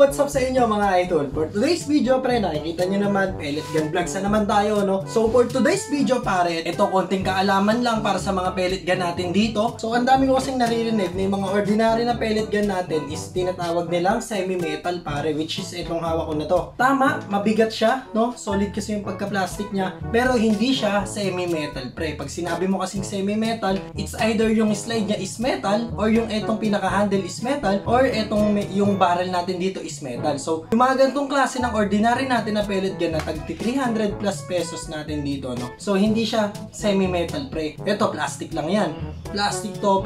what's up sa inyo mga idol? For today's video, pre, nakikita nyo naman, pellet gun vlogs na naman tayo, no? So for today's video, pare, ito konting kaalaman lang para sa mga pellet gun natin dito. So ang dami ko kasing naririnig na yung mga ordinary na pellet gun natin is tinatawag nilang semi-metal, pare, which is itong hawak ko na to. Tama, mabigat siya, no? Solid kasi yung pagka-plastic niya, pero hindi siya semi-metal, pre. Pag sinabi mo kasing semi-metal, it's either yung slide niya is metal, or yung etong pinaka-handle is metal, or etong yung barrel natin dito is metal. So, yung mga ganitong klase ng ordinary natin na pellet gun na tag 300 plus pesos natin dito, no? So, hindi siya semi-metal, pre. Ito, plastic lang yan. Plastic to.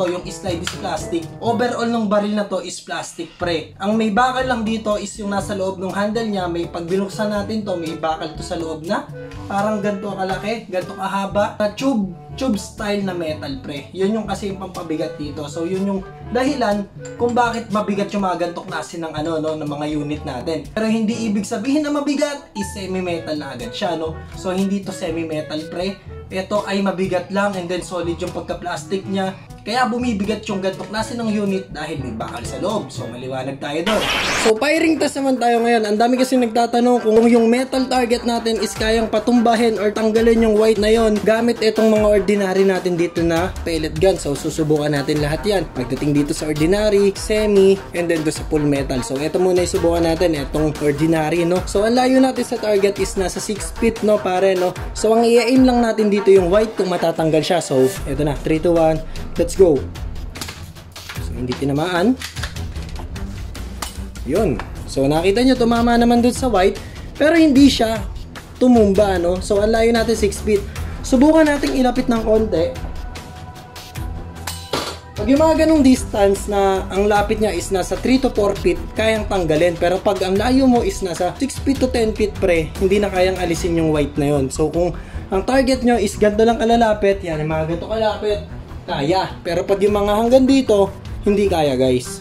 Yung slide is plastic. Overall ng baril na to is plastic, pre. Ang may bakal lang dito is yung nasa loob ng handle niya. May pag binuksan natin to, may bakal to sa loob na parang ganito kalaki, ganito kahaba, na tube style na metal, pre. Yun yung kasi yung pampabigat dito. So yun yung dahilan kung bakit mabigat yung mga ganitong klase ng ng mga unit natin. Pero hindi ibig sabihin na mabigat is semi-metal na agad siya, no? So hindi to semi-metal, pre. Ito ay mabigat lang and then solid yung pagka-plastic niya. Kaya bumibigat yung ganitong klase ng unit dahil may bakal sa loob. So maliwanag tayo doon. So firing test naman tayo ngayon. Ang dami kasi nagtatanong kung yung metal target natin is kayang patumbahin or tanggalin yung white na yon gamit itong mga ordinary natin dito na pellet gun. So susubukan natin lahat yan. Pagdating dito sa ordinary, semi, and then doon sa full metal. So ito muna isubukan natin, itong ordinary, no? So ang layo natin sa target is nasa 6 feet, no, pare, no? So ang i-aim lang natin dito yung white kung matatanggal siya. So ito na, 3, 2, 1, let's go. So hindi tinamaan. Yun. So nakita nyo, tumama naman dun sa white, pero hindi siya tumumba, no? So ang layo natin 6 feet. Subukan natin ilapit ng konti. Pag yung mga ganong distance na ang lapit niya is nasa 3 to 4 feet, kayang tanggalin. Pero pag ang layo mo is nasa 6 feet to 10 feet, pre, hindi na kayang alisin yung white na yon. So kung ang target nyo is ganito lang kalalapit, yan, yung mga ganito kalapit, kaya. Pero pag yung mga hanggang dito, hindi kaya, guys.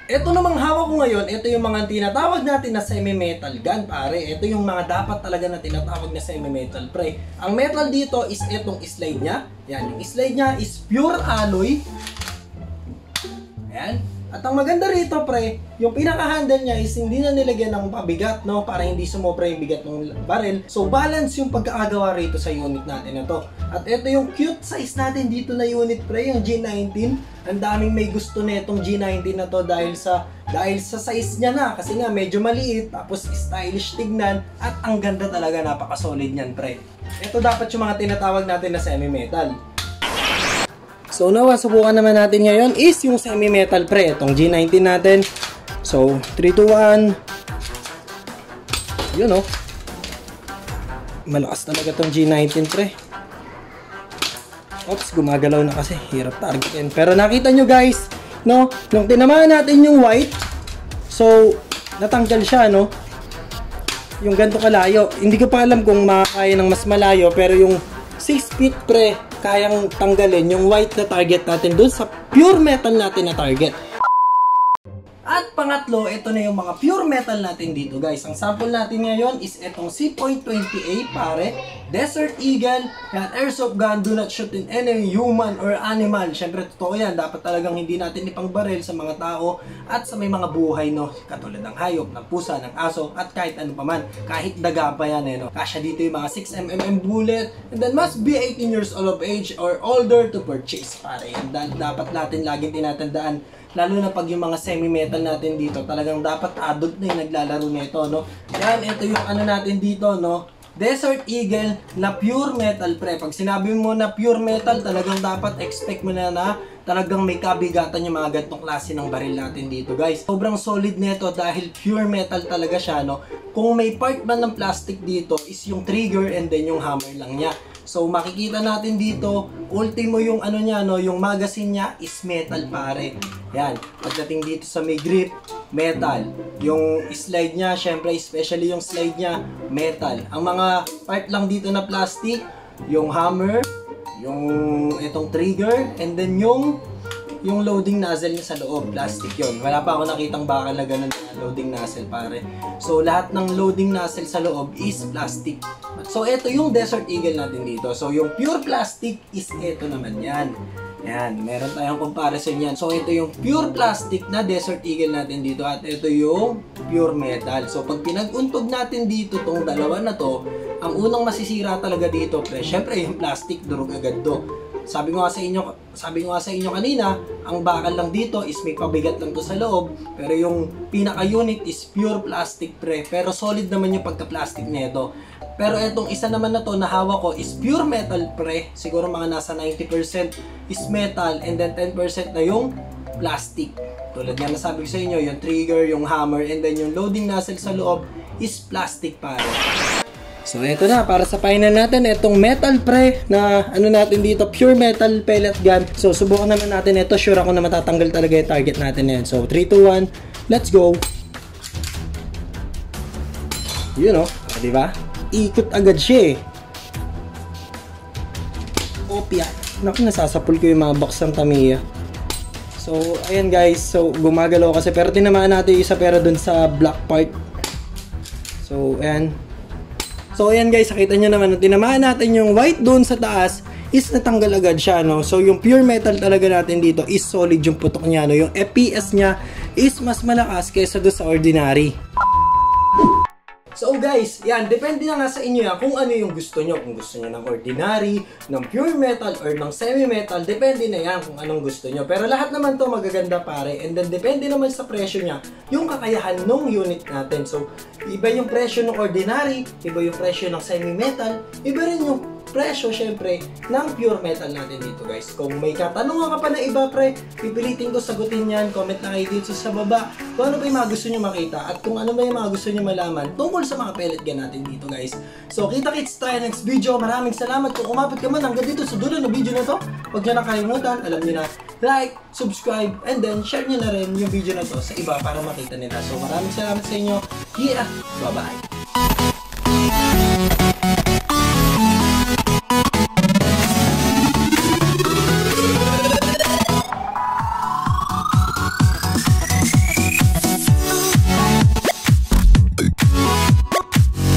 Ito namang hawak ko ngayon, ito yung mga tinatawag natin na semi-metal gun, pare. Ito yung mga dapat talaga na tinatawag na semi-metal, pre. Ang metal dito is itong slide niya. Yan, yung slide niya is pure alloy. Ayan. At ang maganda rito, pre, yung pinaka-handle niya is hindi na nilagyan ng pabigat, no? Para hindi sumobra yung bigat ng barrel. So, balance yung pagkakagawa rito sa unit natin na to. At ito yung cute size natin dito na unit, pre, yung G19. Ang daming may gusto netong G19 na to dahil sa size niya na. Kasi nga, medyo maliit, tapos stylish tignan, at ang ganda talaga, napaka-solid niyan, pre. Ito dapat yung mga tinatawag natin na semi-metal. So now, subukan naman natin ngayon is yung semi-metal, pre. Itong G19 natin. So, 3, 2, 1. Yun, oh. Malakas talaga itong G19, pre. Oops, gumagalaw na kasi. Hirap targetin. Pero nakita nyo, guys, no? Nung tinamaan natin yung white, so, natanggal siya, no? Yung ganito kalayo. Hindi ko pa alam kung makakaya ng mas malayo, pero yung 6 feet, pre, kayang tanggalin yung white na target natin dun sa pure metal natin na target. At pangatlo, ito na yung mga pure metal natin dito, guys. Ang sample natin ngayon is itong C.20A, pare. Desert Eagle. Yan, airsoft gun, do not shoot in any human or animal. Syempre, totoo yan. Dapat talagang hindi natin ipang-barrel sa mga tao at sa may mga buhay, no? Katulad ng hayop, ng pusa, ng aso, at kahit ano pa man. Kahit daga pa yan, no? Kasya dito yung mga 6mm bullet. And then, must be 18 years old of age or older to purchase, pare. And dapat natin laging tinatandaan. Lalo na pag yung mga semi-metal natin dito, talagang dapat adult na yung naglalaro nito, no? Yan, ito yung ano natin dito, no? Desert Eagle na pure metal, pre. Pag sinabi mo na pure metal, talagang dapat expect mo na talagang may kabigatan yung mga ganitong klase ng baril natin dito, guys. Sobrang solid nito dahil pure metal talaga siya, no? Kung may part man ng plastic dito is yung trigger and then yung hammer lang niya. So makikita natin dito, ultimo yung ano niya, no, yung magazine niya is metal, pare. Yan, pagdating dito sa may grip, metal. Yung slide niya, syempre especially yung slide niya, metal. Ang mga part lang dito na plastic, yung hammer, yung itong trigger, and then yung loading nozzle niya sa loob, plastic yon. Wala pa ako nakitang bakal na ganun na loading nozzle, pare. So lahat ng loading nozzle sa loob is plastic. So ito yung Desert Eagle natin dito. So yung pure plastic is ito naman yan. Yan, meron tayong comparison yan. So, ito yung pure plastic na Desert Eagle natin dito at ito yung pure metal. So, pag pinag-untog natin dito tong dalawa na to, ang unang masisira talaga dito, pre, syempre yung plastic, durog agad to. Sabi ko nga sa inyo kanina, ang bakal lang dito is may pabigat lang to sa loob, pero yung pinaka-unit is pure plastic, pre. Pero solid naman yung pagka-plastic nito. Pero etong isa naman na to na hawak ko is pure metal, pre. Siguro mga nasa 90% is metal and then 10% na yung plastic. Tulad nga nasabi ko sa inyo, yung trigger, yung hammer, and then yung loading nozzle sa loob is plastic, pare. So eto na, para sa final natin, etong metal, pre, na ano natin dito, pure metal pellet gun. So subukan naman natin ito, sure ako na matatanggal talaga yung target natin na yan. So 3, 2, 1, let's go! Yun o, diba? Ikot agad siya eh. Opya. Naku, nasasapul ko yung mga box ng Tamiya. So, ayan guys. So, gumagalaw kasi. Pero tinamaan natin yung isa pero dun sa black part. So, ayan. So, ayan guys. Nakita nyo naman. Tinamaan natin yung white dun sa taas is natanggal agad siya, no? So, yung pure metal talaga natin dito is solid yung putok niya, no? Yung FPS niya is mas malakas kaysa doon sa ordinary. So guys, yan, depende na nga sa inyo yan kung ano yung gusto nyo. Kung gusto nyo ng ordinary, ng pure metal, or ng semi-metal, depende na yan kung anong gusto nyo. Pero lahat naman to magaganda, pare. And then depende naman sa presyo niya, yung kakayahan ng unit natin. So, iba yung presyo ng ordinary, iba yung presyo ng semi-metal, iba rin yung presyo, syempre, ng pure metal natin dito, guys. Kung may katanungan ka pa na iba, pre, pipilitin ko sagutin yan. Comment na kayo dito sa baba kung ano ba yung mga gusto nyo makita at kung ano ba yung mga gusto nyo malaman tungkol sa mga pellet gun natin dito, guys. So, kita-kits tayo next video. Maraming salamat kung umabot ka man hanggang dito sa dulo ng video na to. Huwag nyo na kalimutan, alam nyo na, like, subscribe, and then share nyo na rin yung video na to sa iba para makita nila. So, maraming salamat sa inyo. Yeah, bye-bye.